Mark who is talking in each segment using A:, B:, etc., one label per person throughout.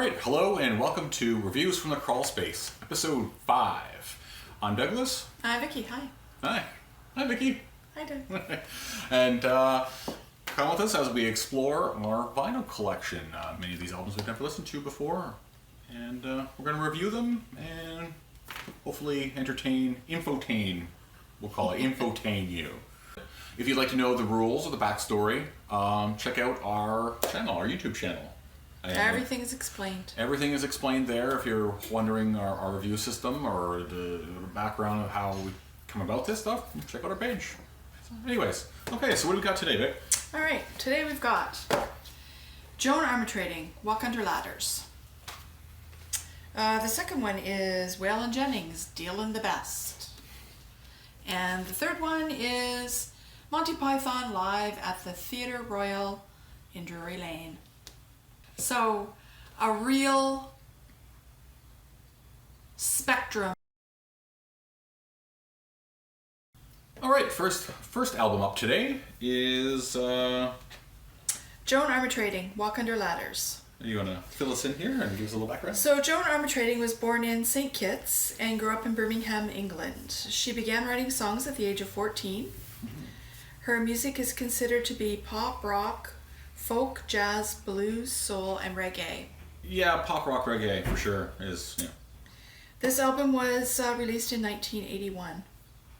A: Alright, hello and welcome to Reviews from the Crawl Space, episode 5. I'm Douglas.
B: Hi, Vicky. Hi.
A: Hi. Hi, Vicky.
B: Hi, Doug.
A: And come with us as we explore our vinyl collection. Many of these albums we've never listened to before. And we're going to review them and hopefully infotain, we'll call it, infotain you. If you'd like to know the rules or the backstory, check out our channel, our YouTube channel.
B: Everything is explained.
A: Everything is explained there. If you're wondering our review system or the background of how we come about this stuff, check out our page. So anyways, okay, so what do we got today, Vic?
B: All right, today we've got Joan Armatrading, Walk Under Ladders. The second one is Waylon Jennings, Dealin the Best. And the third one is Monty Python live at the Theatre Royal in Drury Lane. So, a real spectrum.
A: All right, first album up today is
B: Joan Armatrading, Walk Under Ladders.
A: Are you gonna fill us in here and give us a little background?
B: So Joan Armatrading was born in St. Kitts and grew up in Birmingham, England. She began writing songs at the age of 14. Her music is considered to be pop, rock, folk, jazz, blues, soul, and reggae.
A: Yeah, pop, rock, reggae for sure is. Yeah.
B: This album was released in 1981.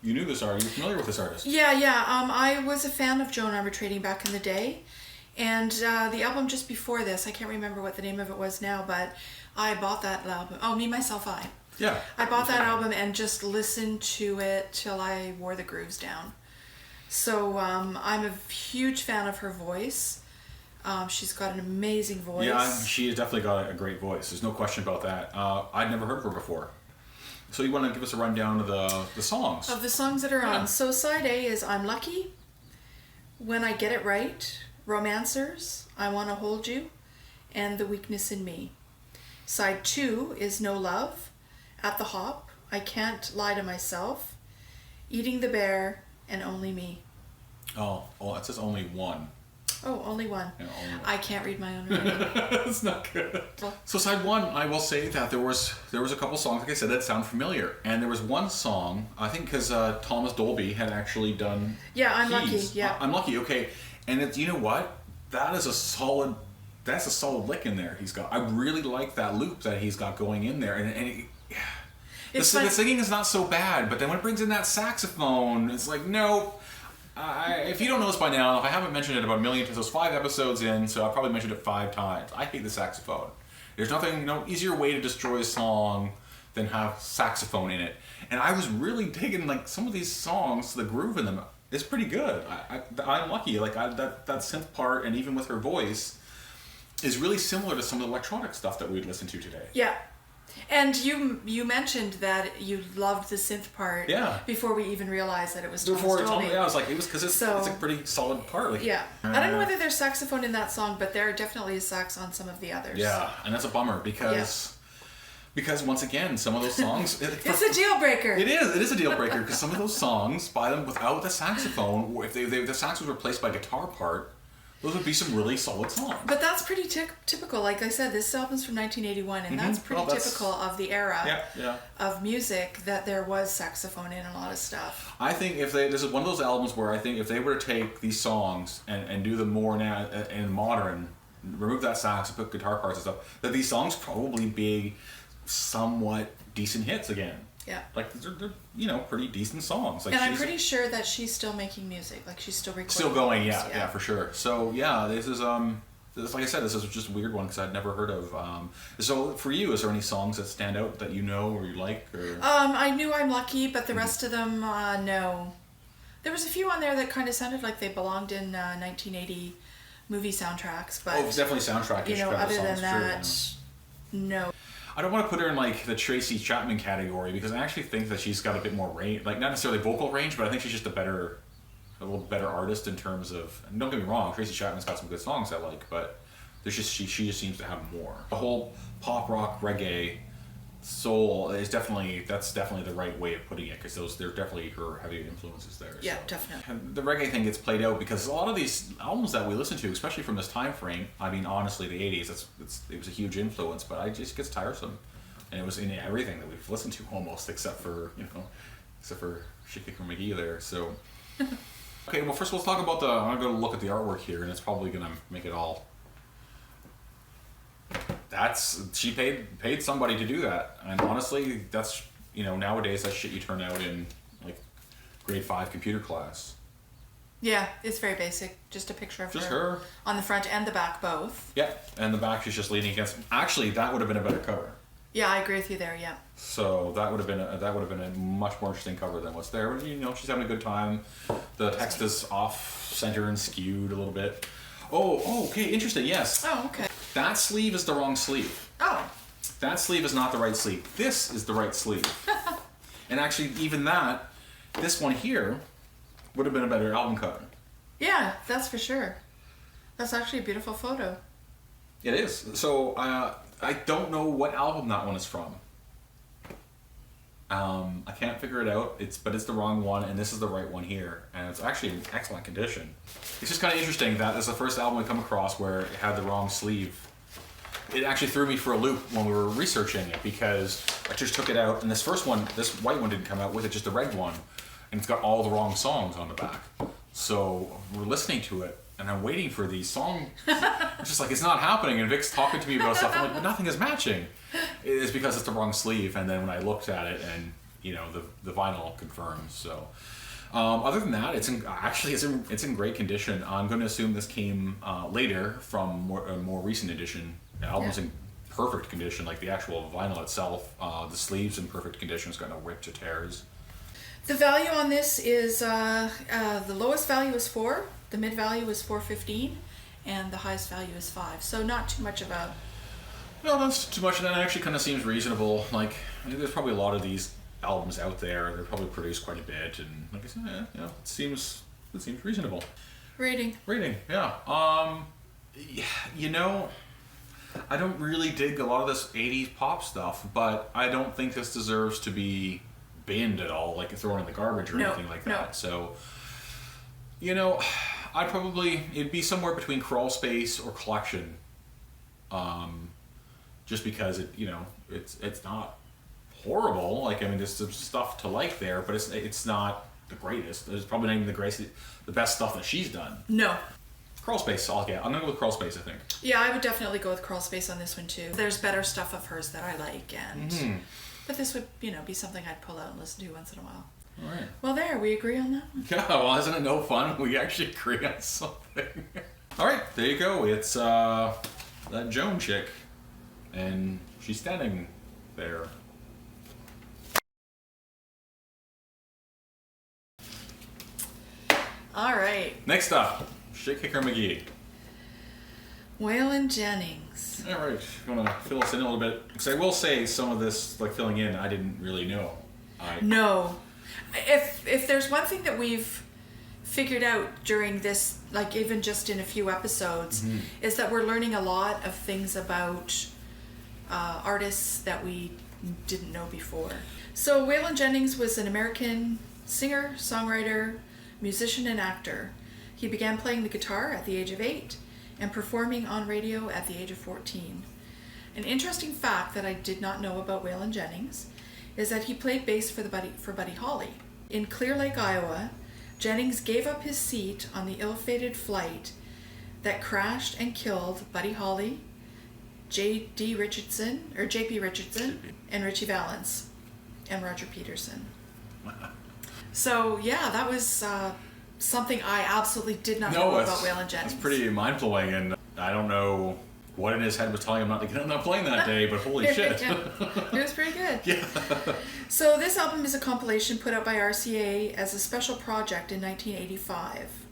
A: You knew this artist. You're familiar with this artist?
B: Yeah. I was a fan of Joan Armatrading back in the day. And the album just before this, I can't remember what the name of it was now, but I bought that album. Oh, Me, Myself, I.
A: Yeah.
B: I bought that album and just listened to it till I wore the grooves down. So I'm a huge fan of her voice. She's got an amazing voice.
A: Yeah, she has definitely got a great voice. There's no question about that. I'd never heard of her before. So you want to give us a rundown of the songs?
B: Of the songs that are on. So side A is I'm Lucky, When I Get It Right, Romancers, I Want to Hold You, and The Weakness in Me. Side 2 is No Love, At the Hop, I Can't Lie to Myself, Eating the Bear, and Only Me.
A: Oh, it says only one.
B: Oh, only one.
A: Yeah, only one.
B: I can't read my own writing.
A: That's not good. So side 1, I will say that there was a couple songs, like I said, that sound familiar. And there was one song, I think because Thomas Dolby had actually done
B: Yeah, I'm
A: keys.
B: Lucky, yeah.
A: I'm Lucky, okay. And it's, you know what? That's a solid lick in there he's got. I really like that loop that he's got going in there. And the singing is not so bad, but then when it brings in that saxophone, it's like, no. If you don't know this by now, if I haven't mentioned it about a million times, those 5 episodes in, so I've probably mentioned it 5 times. I hate the saxophone. There's nothing, easier way to destroy a song than have saxophone in it. And I was really digging, like, some of these songs, the groove in them is pretty good. I'm Lucky, like, that synth part, and even with her voice, is really similar to some of the electronic stuff that we'd listen to today.
B: Yeah. And you mentioned that you loved the synth part before we even realized that it was Thomas Dolby.
A: I was like, it was because it's a pretty solid part. Like,
B: yeah. I don't know whether there's saxophone in that song, but there definitely is sax on some of the others.
A: Yeah, and that's a bummer because once again, some of those songs...
B: It's a deal breaker.
A: It is a deal breaker because some of those songs, by them without the saxophone, if the sax was replaced by guitar part, those would be some really solid songs.
B: But that's pretty typical. Like I said, this album's from 1981, and that's pretty typical of the era of music, that there was saxophone in a lot of stuff.
A: I think this is one of those albums where I think if they were to take these songs and do them more now in modern, remove that sax and put guitar parts and stuff, that these songs probably be somewhat decent hits again.
B: Yeah.
A: Like, they're pretty decent songs. Like,
B: and I'm pretty sure that she's still making music. Like, she's still recording.
A: Still going, yeah, for sure. So, yeah, this is, like I said, this is just a weird one because I'd never heard of. So, for you, is there any songs that stand out that you know or you like? Or?
B: I knew I'm Lucky, but the rest of them, no. There was a few on there that kind of sounded like they belonged in 1980 movie soundtracks. But,
A: it's definitely soundtrack-ish.
B: Other than that, no.
A: I don't want to put her in like the Tracy Chapman category because I actually think that she's got a bit more range, like not necessarily vocal range, but I think she's just a little better artist in terms of. And don't get me wrong, Tracy Chapman's got some good songs I like, but there's just she just seems to have more. The whole pop rock reggae soul is that's definitely the right way of putting it, because they're definitely her heavy influences there.
B: Yeah,
A: so.
B: definitely.
A: And the reggae thing gets played out because a lot of these albums that we listen to, especially from this time frame, I mean, honestly, the 80s, it was a huge influence, but it just gets tiresome. And it was in everything that we've listened to almost, except for Shikika McGee there. So, okay, well, first let's talk about I'm going to look at the artwork here, and it's probably going to make it all. She paid somebody to do that, and honestly, that's nowadays that's shit you turn out in like grade 5 computer class.
B: Yeah, it's very basic. Just a picture of
A: just her
B: on the front and the back both.
A: Yeah, and the back she's just leaning against. Actually, that would have been a better cover.
B: Yeah, I agree with you there. Yeah.
A: So that would have been a much more interesting cover than what's there. She's having a good time. The text is off center and skewed a little bit. Oh, okay, interesting. Yes.
B: Oh, okay.
A: That sleeve is the wrong sleeve.
B: Oh.
A: That sleeve is not the right sleeve. This is the right sleeve. And actually, even this one here would have been a better album cover.
B: Yeah, that's for sure. That's actually a beautiful photo.
A: It is. So I don't know what album that one is from. I can't figure it out. But it's the wrong one, and this is the right one here, and it's actually in excellent condition. It's just kind of interesting that it's the first album we come across where it had the wrong sleeve. It actually threw me for a loop when we were researching it, because I just took it out, and this first one, this white one didn't come out with it, just the red one, and it's got all the wrong songs on the back. So we're listening to it, and I'm waiting for these songs. It's just like, it's not happening, and Vic's talking to me about stuff. I'm like, but nothing is matching. It's because it's the wrong sleeve, and then when I looked at it, and the vinyl confirms. So other than that, it's in great condition. I'm going to assume this came later from a more recent edition. The album's in perfect condition, like the actual vinyl itself. The sleeve's in perfect condition. It's got no rip to tears.
B: The value on this is the lowest value is 4, the mid value is 4.15, and the highest value is 5. So not too much of a.
A: No, that's too much. And that actually kind of seems reasonable. Like, there's probably a lot of these albums out there. They're probably produced quite a bit, and like I said, it seems reasonable.
B: Rating,
A: yeah. I don't really dig a lot of this 80s pop stuff, but I don't think this deserves to be binned at all, like thrown in the garbage or anything like that. So, it'd be somewhere between Crawl Space or Collection. Just because it's not horrible. Like, I mean, there's some stuff to like there, but it's not the greatest. It's probably not even the best stuff that she's done.
B: No.
A: Crawl Space, I'm gonna go with Crawl Space, I think.
B: Yeah, I would definitely go with Crawl Space on this one too. There's better stuff of hers that I like, and but this would be something I'd pull out and listen to once in a while.
A: All right.
B: Well, there, we agree on that one.
A: Yeah, well, isn't it no fun? We actually agree on something. All right, there you go. It's that Joan chick, and she's standing there.
B: All right.
A: Next up, Shit Kicker McGee.
B: Waylon Jennings.
A: All right, you want to fill us in a little bit? Because I will say some of this, like filling in, I didn't really know.
B: No. If there's one thing that we've figured out during this, like even just in a few episodes, is that we're learning a lot of things about artists that we didn't know before. So Waylon Jennings was an American singer, songwriter, musician, and actor. He began playing the guitar at the age of 8 and performing on radio at the age of 14. An interesting fact that I did not know about Waylon Jennings is that he played bass for Buddy Holly. In Clear Lake, Iowa, Jennings gave up his seat on the ill-fated flight that crashed and killed Buddy Holly, J.P. Richardson, and Richie Valens, and Roger Peterson. So yeah, that was something I absolutely did not know about Waylon Jennings.
A: It's pretty mind-blowing, and I don't know what in his head was telling him not to get on that plane that day, but holy shit.
B: It was pretty good.
A: Yeah.
B: So this album is a compilation put out by RCA as a special project in 1985.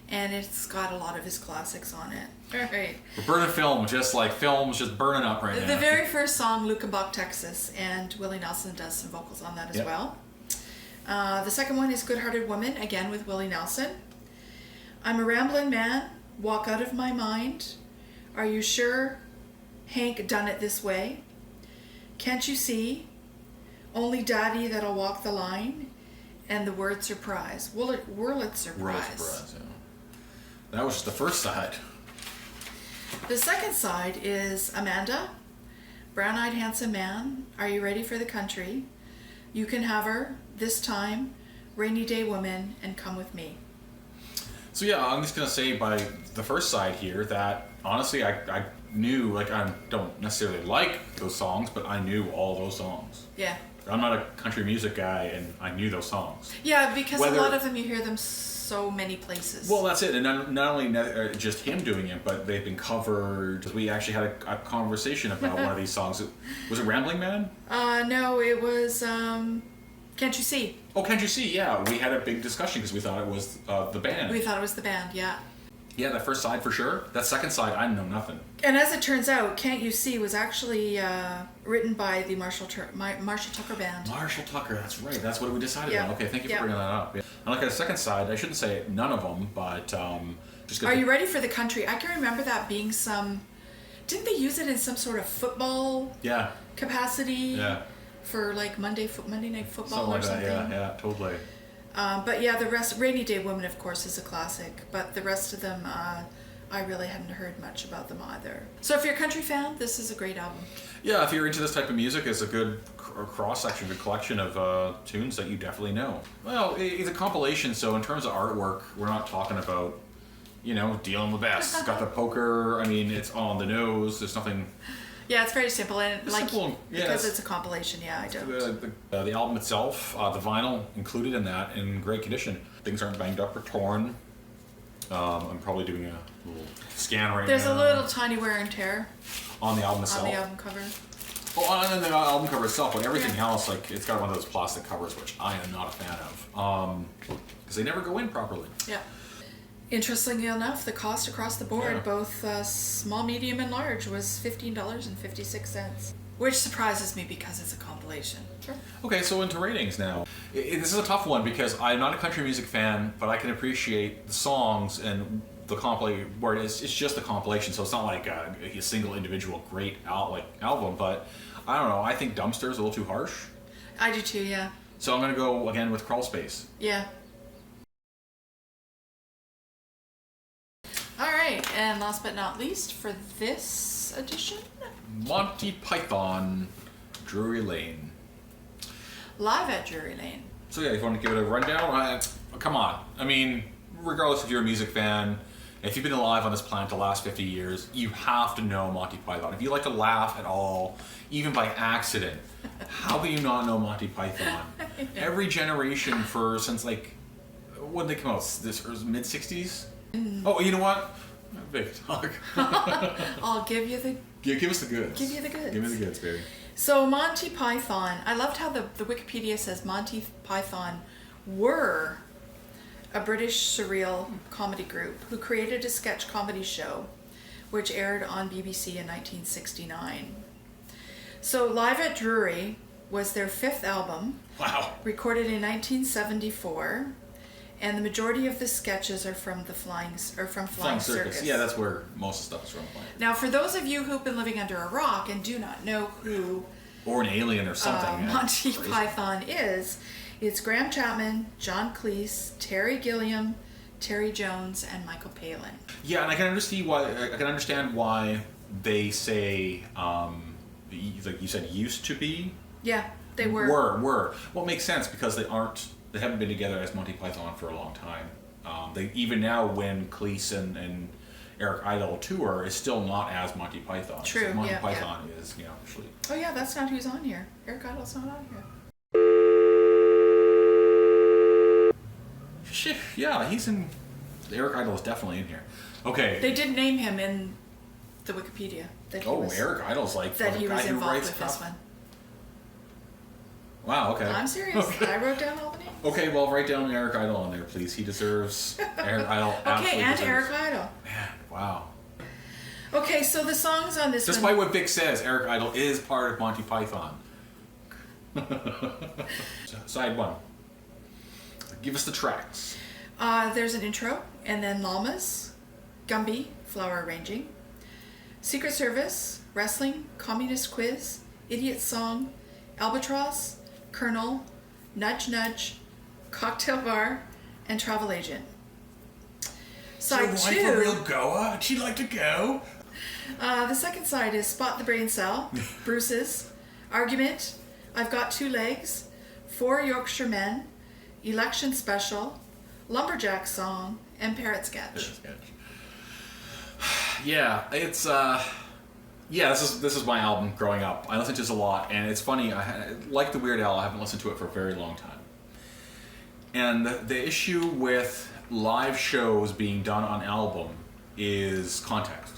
B: And it's got a lot of his classics on it. Right.
A: We're burning film, just like film's just burning up right now.
B: The very first song, Lukenbach, Texas, and Willie Nelson does some vocals on that as well. The second one is Good Hearted Woman, again with Willie Nelson. I'm a Rambling Man, Walk Out of My Mind. Are You Sure Hank Done It This Way? Can't You See, Only Daddy That'll Walk the Line, and the word surprise. Wurlitz surprise.
A: World surprise, yeah. That was just the first side.
B: The second side is Amanda, Brown-Eyed Handsome Man, Are You Ready for the Country? You Can Have Her, This Time, Rainy Day Woman, and Come With Me.
A: So yeah, I'm just gonna say by the first side here that honestly I knew, like, I don't necessarily like those songs, but I knew all those songs.
B: Yeah.
A: I'm not a country music guy, and I knew those songs.
B: Yeah, because a lot of them you hear them so many places.
A: Well, that's it, and not only just him doing it, but they've been covered. We actually had a conversation about one of these songs. Was it Rambling Man?
B: No, it was Can't You See?
A: Oh, Can't You See? Yeah, we had a big discussion because we thought it was the band.
B: We thought it was the band, yeah.
A: Yeah, that first side for sure. That second side, I know nothing.
B: And as it turns out, Can't You See was actually written by the Marshall Tucker Band.
A: Marshall Tucker, that's right. That's what we decided
B: Yeah.
A: on. Okay, thank you for bringing that up. Yeah. And like a second side, I shouldn't say none of them, but just.
B: Are You Ready for the Country? I can remember that being some. Didn't they use it in some sort of football?
A: Yeah.
B: Capacity.
A: Yeah.
B: For like Monday Night Football
A: Something like
B: or something.
A: that. Yeah, totally.
B: But yeah, the rest, Rainy Day Woman, of course, is a classic. But the rest of them, I really hadn't heard much about them either. So if you're a country fan, this is a great album.
A: Yeah, if you're into this type of music, it's a good cross-section, good collection of tunes that you definitely know. Well, it's a compilation, so in terms of artwork, we're not talking about, Dealin with Best. It's got the poker, I mean, it's on the nose, there's nothing...
B: Yeah, it's very simple, and
A: It's
B: like
A: simple, yeah,
B: because it's a compilation. Yeah, I don't.
A: The album itself, the vinyl included in that, in great condition. Things aren't banged up or torn. I'm probably doing a little scan right
B: There's
A: now.
B: a little tiny wear and tear
A: on the album itself.
B: on the album cover.
A: Oh, and then the album cover itself, but everything else, like, it's got one of those plastic covers, which I am not a fan of, because they never go in properly.
B: Yeah. Interestingly enough, the cost across the board, both small, medium, and large, was $15.56, which surprises me because it's a compilation. Sure.
A: Okay, so into ratings now. This is a tough one because I'm not a country music fan, but I can appreciate the songs and the compilation, where it's just a compilation, so it's not like a single individual great album, but I don't know, I think Dumpster's a little too harsh.
B: I do too, yeah.
A: So I'm going to go again with Crawl Space.
B: Yeah. And last but not least, for this edition,
A: Monty Python, Drury Lane.
B: Live at Drury Lane.
A: So yeah, if you want to give it a rundown, come on. I mean, regardless if you're a music fan, if you've been alive on this planet the last 50 years, you have to know Monty Python. If you like to laugh at all, even by accident, how can you not know Monty Python? Every generation since like, when did they come out? This mid-60s? Oh, you know what? Big talk.
B: I'll give you the...
A: Give us the goods.
B: Give you the goods.
A: Give me the goods, baby.
B: So Monty Python, I loved how the Wikipedia says Monty Python were a British surreal comedy group who created a sketch comedy show which aired on BBC in 1969. So Live at Drury was their fifth album.
A: Wow.
B: Recorded in 1974. And the majority of the sketches are from Flying Circus.
A: Yeah, that's where most of the stuff is from.
B: Now, for those of you who've been living under a rock and do not know who...
A: Or an alien or something.
B: Monty Python is, it's Graham Chapman, John Cleese, Terry Gilliam, Terry Jones, and Michael Palin.
A: Yeah, and I can understand why they say, like you said, used to be.
B: Yeah, they were.
A: Were. Well, it makes sense because they haven't been together as Monty Python for a long time. They even now, when Cleese and Eric Idle tour, is still not as Monty Python.
B: True.
A: So Monty Python is, actually.
B: Oh yeah, that's not who's on here. Eric Idle's not on here.
A: Shit, yeah, he's in. Eric Idle is definitely in here. Okay.
B: They did name him in the Wikipedia.
A: Eric Idle's like
B: that
A: the
B: he
A: guy
B: was
A: who
B: involved
A: writes
B: with
A: stuff.
B: this one.
A: Wow, okay.
B: I'm serious.
A: Okay.
B: I wrote down all the names.
A: Okay, well, write down Eric Idle on there, please. He deserves Eric Idle.
B: Okay, and
A: deserves.
B: Eric Idle.
A: Man, wow.
B: Okay, so the songs on this
A: Despite what Vic says, Eric Idle is part of Monty Python. Side one. Give us the tracks.
B: There's an intro, and then Llamas, Gumby, flower arranging, Secret Service, Wrestling, Communist Quiz, Idiot Song, Albatross, Colonel, Nudge Nudge, Cocktail Bar, and Travel Agent. Side
A: Is your wife a real goer? Would she like to go?
B: The second side is Spot the Brain Cell, Bruce's, Argument, I've Got Two Legs, Four Yorkshire Men, Election Special, Lumberjack Song, and Parrot Sketch.
A: Yeah, it's this is my album growing up. I listened to this a lot, and it's funny. Like the Weird Al, I haven't listened to it for a very long time. And the issue with live shows being done on album is context.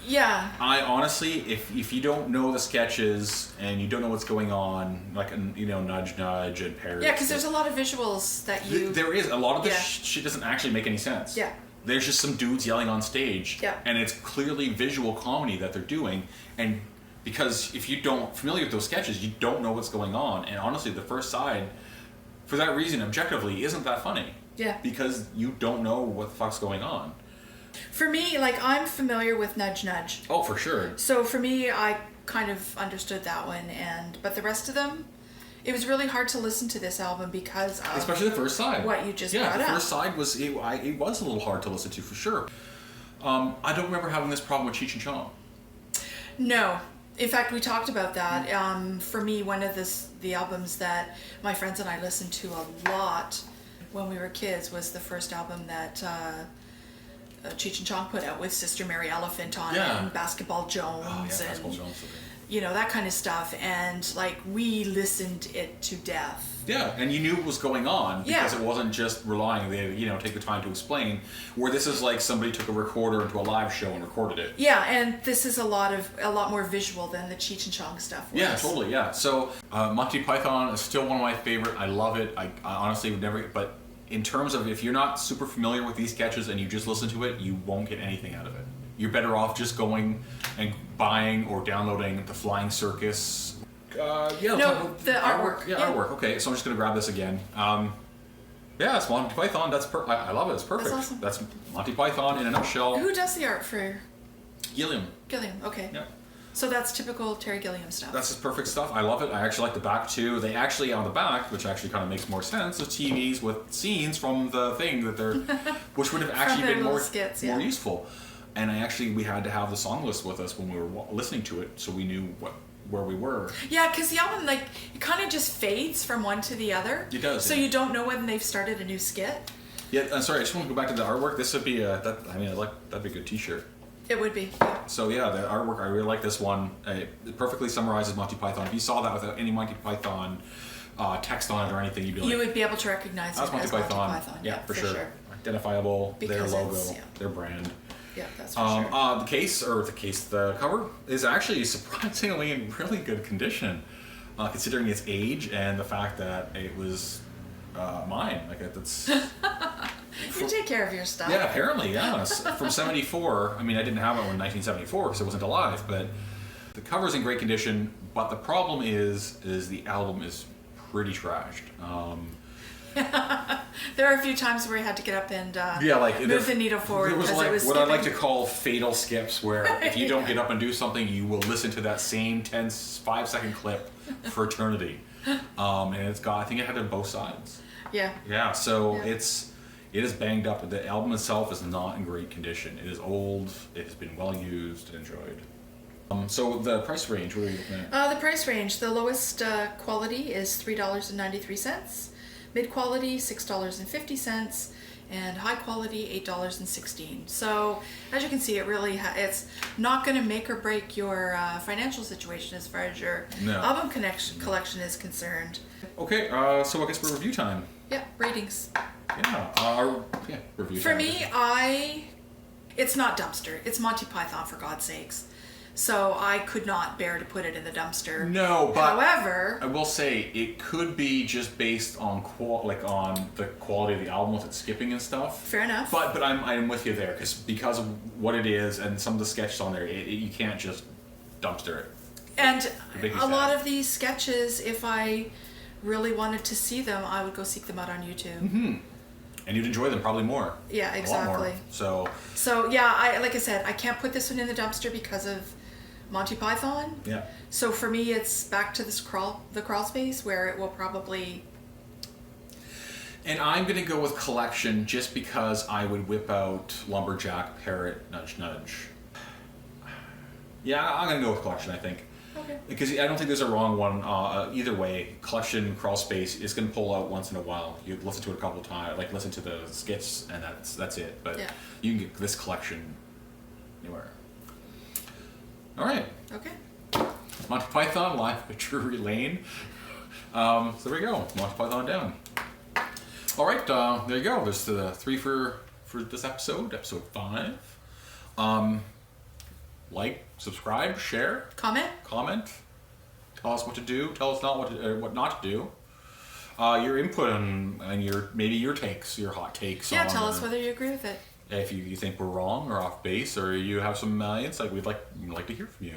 B: Yeah.
A: I honestly, if you don't know the sketches and you don't know what's going on, like Nudge Nudge and Parrot.
B: Yeah, because there's a lot of visuals that you.
A: There is a lot of this shit doesn't actually make any sense.
B: Yeah.
A: There's just some dudes yelling on stage, and it's clearly visual comedy that they're doing. And because if you don't familiar with those sketches, you don't know what's going on. And honestly, the first side, for that reason, objectively, isn't that funny.
B: Yeah.
A: Because you don't know what the fuck's going on.
B: For me, like, I'm familiar with Nudge Nudge.
A: Oh, for sure.
B: So for me, I kind of understood that one, but the rest of them, it was really hard to listen to this album because of
A: especially the first side.
B: What you just brought up.
A: Yeah, the first side was it was a little hard to listen to for sure. I don't remember having this problem with Cheech and Chong.
B: No. In fact, we talked about that. For me, one of the albums that my friends and I listened to a lot when we were kids was the first album that Cheech and Chong put out with Sister Mary Elephant on it, and Basketball Jones,
A: Basketball Jones.
B: That kind of stuff. And like, we listened it to death.
A: Yeah, and you knew what was going on because it wasn't just relying. They take the time to explain. Where this is like somebody took a recorder into a live show and recorded it.
B: Yeah, and this is a lot more visual than the Cheech and Chong stuff was.
A: Yeah, totally. Yeah. So Monty Python is still one of my favorite. I love it. I honestly would never. But in terms of if you're not super familiar with these sketches and you just listen to it, you won't get anything out of it. You're better off just going and buying or downloading The Flying Circus.
B: The artwork.
A: Yeah, artwork. Okay, so I'm just going to grab this again. It's Monty Python. I love it. It's perfect.
B: That's awesome.
A: That's Monty Python in a nutshell.
B: Who does the art for
A: Gilliam?
B: Gilliam, okay.
A: Yeah.
B: So that's typical Terry Gilliam stuff.
A: That's just perfect stuff. I love it. I actually like the back too. They actually, on the back, which actually kind of makes more sense, is TVs with scenes from the thing that they're, which would have actually been more useful. And we had to have the song list with us when we were listening to it, so we knew where we were. Yeah,
B: because the album, like, it kind of just fades from one to the other.
A: It does.
B: So you don't know when they've started a new skit.
A: Yeah, I'm sorry. I just want to go back to the artwork. This would be that'd be a good T-shirt.
B: It would be.
A: So yeah, the artwork, I really like this one. It perfectly summarizes Monty Python. If you saw that without any Monty Python text on it or anything, you'd be like,
B: you would be able to recognize it as Monty Python.
A: Yeah, for sure. Identifiable.
B: Because
A: their logo, their brand.
B: Yeah, that's for sure.
A: The cover is actually surprisingly in really good condition, considering its age and the fact that it was mine. Like that's.
B: You take care of your stuff.
A: Yeah, apparently, yeah. From '74. I mean, I didn't have it in 1974 because I wasn't alive, but the cover's in great condition. But the problem is the album is pretty trashed.
B: There are a few times where you had to get up and move the needle forward.
A: There was what I like to call fatal skips, where if you don't get up and do something, you will listen to that same 5-second clip for eternity. And I think it had it on both sides.
B: Yeah.
A: Yeah. So it is banged up. The album itself is not in great condition. It is old. It has been well used and enjoyed. So the price range, what are you looking at?
B: The price range, the lowest quality is $3.93. Mid quality, $6.50, and high quality, $8.16. So, as you can see, it really it's not going to make or break your financial situation as far as your album collection is concerned.
A: Okay, so I guess we're review time.
B: Yeah, ratings.
A: Review
B: For
A: time.
B: me, it's not dumpster. It's Monty Python, for God's sakes. So I could not bear to put it in the dumpster.
A: No, but
B: however,
A: I will say it could be just based on on the quality of the album with its skipping and stuff.
B: Fair enough.
A: But I'm with you there because of what it is and some of the sketches on there, you can't just dumpster it.
B: And a lot of these sketches, if I really wanted to see them, I would go seek them out on YouTube.
A: Mm-hmm. And you'd enjoy them probably more.
B: Yeah, exactly.
A: A lot more. So
B: yeah, like I said, I can't put this one in the dumpster because of Monty Python.
A: Yeah.
B: So for me, it's back to this the crawl space where it will probably.
A: And I'm going to go with collection just because I would whip out lumberjack, parrot, nudge, nudge. Yeah, I'm going to go with collection, I think.
B: Okay.
A: Because I don't think there's a wrong one. Either way, collection, crawl space is going to pull out once in a while. You listen to it a couple of times, like listen to the skits, and that's it. But
B: yeah.
A: You can get this collection anywhere. All right.
B: Okay.
A: Monty Python live at Drury Lane. So there we go. Monty Python down. All right. There you go. There's the 3 for this episode 5. Like, subscribe, share,
B: comment.
A: Tell us what to do. Tell us what not to do. Your input and your takes, your hot takes.
B: Yeah, tell us whether you agree with it.
A: If you think we're wrong or off base, or you have some insight, we'd like to hear from you.